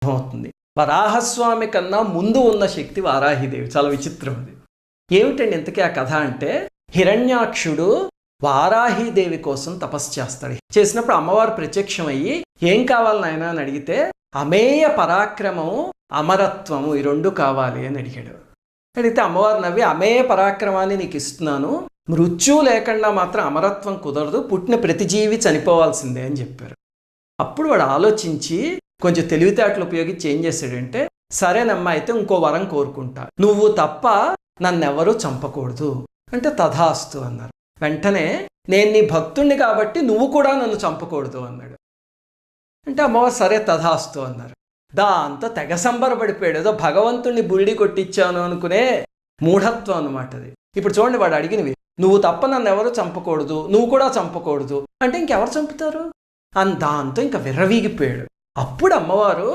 అర్థమవుతుంది. వరాహస్వామి కన్నా ముందు ఉన్న శక్తి వారాహిదేవి. చాలా విచిత్రం అది. ఏమిటండి ఇంతకీ ఆ కథ అంటే, హిరణ్యాక్షుడు వారాహిదేవి కోసం తపస్సు చేస్తాడు. చేసినప్పుడు అమ్మవారు ప్రత్యక్షమయ్యి ఏం కావాలి నాయన అని అడిగితే, అమేయ పరాక్రమము అమరత్వము ఈ రెండు కావాలి అని అడిగాడు. అడిగితే అమ్మవారు నవ్వి, అమేయ పరాక్రమాన్ని నీకు ఇస్తున్నాను, మృత్యువు లేకుండా మాత్రం అమరత్వం కుదరదు, పుట్టిన ప్రతి జీవి చనిపోవాల్సిందే అని చెప్పారు. అప్పుడు వాడు ఆలోచించి కొంచెం తెలివితేటలు ఉపయోగించి ఏం చేశాడంటే, సరేనమ్మా అయితే ఇంకో వరం కోరుకుంటా, నువ్వు తప్ప నన్నెవరూ చంపకూడదు అంటే తథాస్తు అన్నారు. వెంటనే నేను నీ భక్తుణ్ణి కాబట్టి నువ్వు కూడా నన్ను చంపకూడదు అన్నాడు. అంటే అమ్మవారు సరే తథాస్తు అన్నారు. దాంతో తెగ సంబరపడిపోయాడు. ఏదో భగవంతుణ్ణి బుల్డి కొట్టించాను అనుకునే మూఢత్వం అనమాట అది. ఇప్పుడు చూడండి, వాడు అడిగినవి, నువ్వు తప్ప నన్ను ఎవరు చంపకూడదు, నువ్వు కూడా చంపకూడదు అంటే ఇంకెవరు చంపుతారు అని దాంతో ఇంకా విర్రవీగిపోయాడు. అప్పుడు అమ్మవారు